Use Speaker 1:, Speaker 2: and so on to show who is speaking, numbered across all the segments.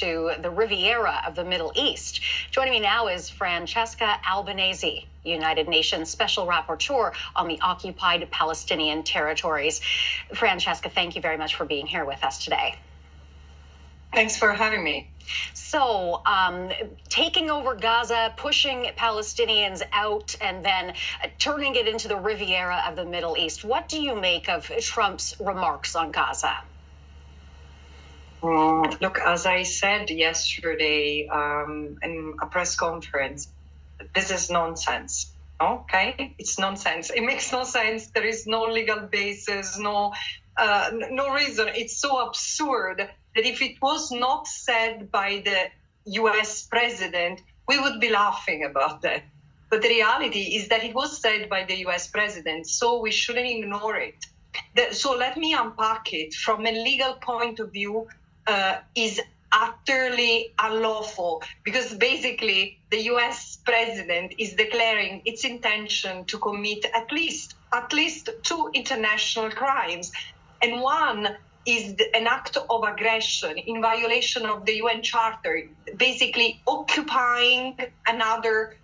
Speaker 1: to the Riviera of the Middle East. Joining me now is Francesca Albanese, United Nations Special Rapporteur on the occupied Palestinian territories. Francesca, thank you very much for being here with us today.
Speaker 2: Thanks for having me.
Speaker 1: So, taking over Gaza, pushing Palestinians out, and then turning it into the Riviera of the Middle East. What do you make of Trump's remarks on Gaza?
Speaker 2: Look, as I said yesterday in a press conference, this is nonsense. Okay, it's nonsense. It makes no sense. There is no legal basis, no reason. It's so absurd that if it was not said by the U.S. president, we would be laughing about that. But the reality is that it was said by the U.S. president, so we shouldn't ignore it. So let me unpack it. From a legal point of view, is utterly unlawful, because basically the U.S. president is declaring its intention to commit at least 2 international crimes, and one is an act of aggression in violation of the UN Charter, basically occupying another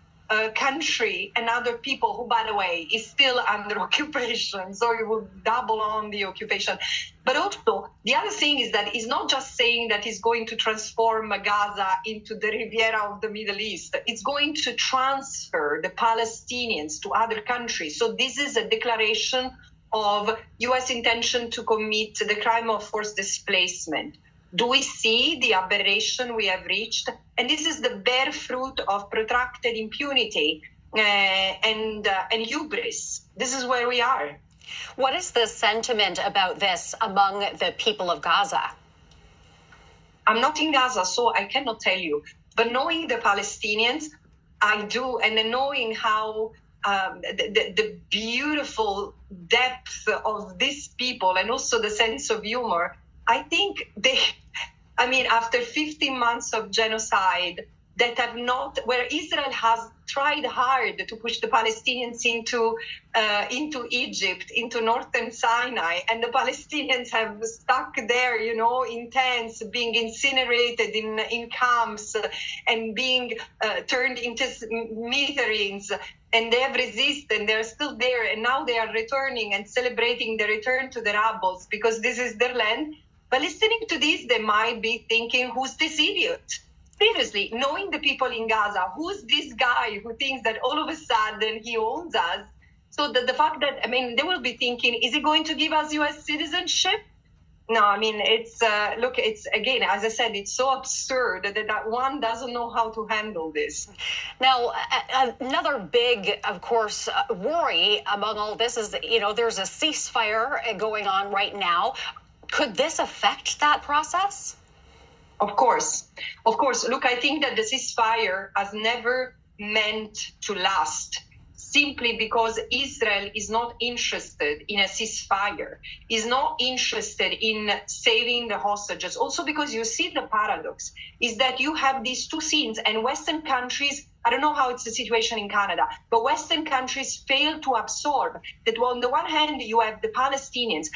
Speaker 2: country and other people who, by the way, is still under occupation. So it will double on the occupation. But also, the other thing is that he's not just saying that he's going to transform Gaza into the Riviera of the Middle East. It's going to transfer the Palestinians to other countries. So this is a declaration of U.S. intention to commit the crime of forced displacement. Do we see the aberration we have reached? And this is the bare fruit of protracted impunity and hubris. This is where we are.
Speaker 1: What is the sentiment about this among the people of Gaza?
Speaker 2: I'm not in Gaza, so I cannot tell you. But knowing the Palestinians, I do, and then knowing how the beautiful depth of these people and also the sense of humor, I think after 15 months of genocide that have not, where Israel has tried hard to push the Palestinians into Egypt, into northern Sinai, and the Palestinians have stuck there, in tents, being incinerated in camps and being turned into smithereens, and they have resisted, and they're still there, and now they are returning and celebrating the return to the Rabbos because this is their land. But listening to this, they might be thinking, who's this idiot? Seriously, knowing the people in Gaza, who's this guy who thinks that all of a sudden he owns us? So the fact that, they will be thinking, is he going to give us U.S. citizenship? No, it's again, as I said, it's so absurd that one doesn't know how to handle this.
Speaker 1: Now, another big, of course, worry among all this is that, there's a ceasefire going on right now. Could this affect that process?
Speaker 2: Of course. Look, I think that the ceasefire has never meant to last, simply because Israel is not interested in a ceasefire, is not interested in saving the hostages. Also because you see the paradox is that you have these two scenes, and Western countries, I don't know how it's the situation in Canada, but Western countries fail to absorb that on the one hand, you have the Palestinians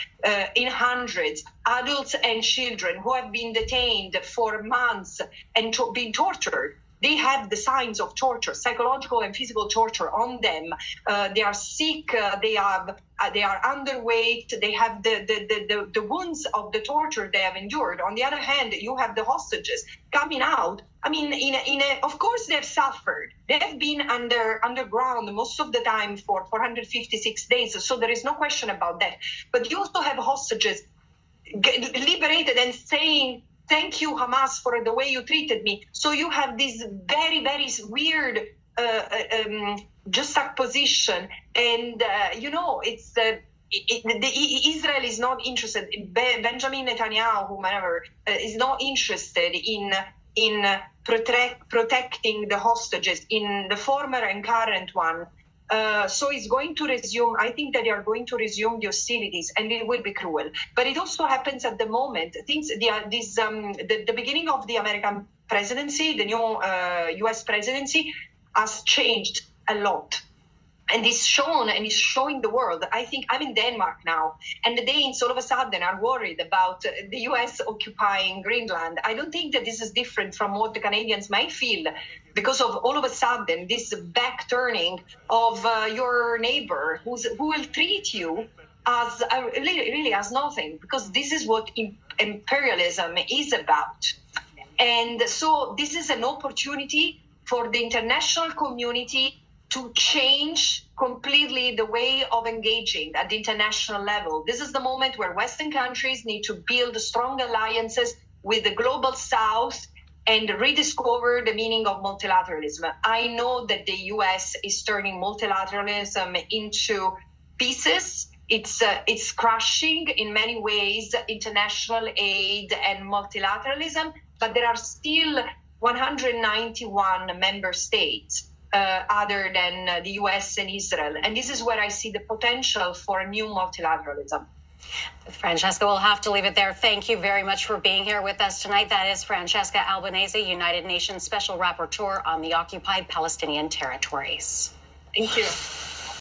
Speaker 2: in hundreds, adults and children who have been detained for months and being tortured. They have the signs of torture, psychological and physical torture on them. They are sick. They are underweight. They have the wounds of the torture they have endured. On the other hand, you have the hostages coming out. Of course, they've suffered. They have been underground most of the time for 456 days. So there is no question about that. But you also have hostages liberated and saying, thank you, Hamas, for the way you treated me. So you have this very, very weird juxtaposition. And, Israel is not interested. Benjamin Netanyahu, whomever, is not interested in protecting the hostages, in the former and current one. So it's going to resume. I think that they are going to resume the hostilities, and it will be cruel. But it also happens at the moment. The beginning of the American presidency, the new U.S. presidency, has changed a lot. And it's shown and it's showing the world. I think I'm in Denmark now, and the Danes all of a sudden are worried about the US occupying Greenland. I don't think that this is different from what the Canadians might feel because of all of a sudden this back turning of your neighbor who will treat you as really as nothing, because this is what imperialism is about. And so this is an opportunity for the international community to change completely the way of engaging at the international level. This is the moment where Western countries need to build strong alliances with the global South and rediscover the meaning of multilateralism. I know that the US is turning multilateralism into pieces. It's crushing in many ways international aid and multilateralism, but there are still 191 member states other than the US and Israel. And this is where I see the potential for a new multilateralism.
Speaker 1: Francesca, we'll have to leave it there. Thank you very much for being here with us tonight. That is Francesca Albanese, United Nations Special Rapporteur on the occupied Palestinian territories.
Speaker 2: Thank you.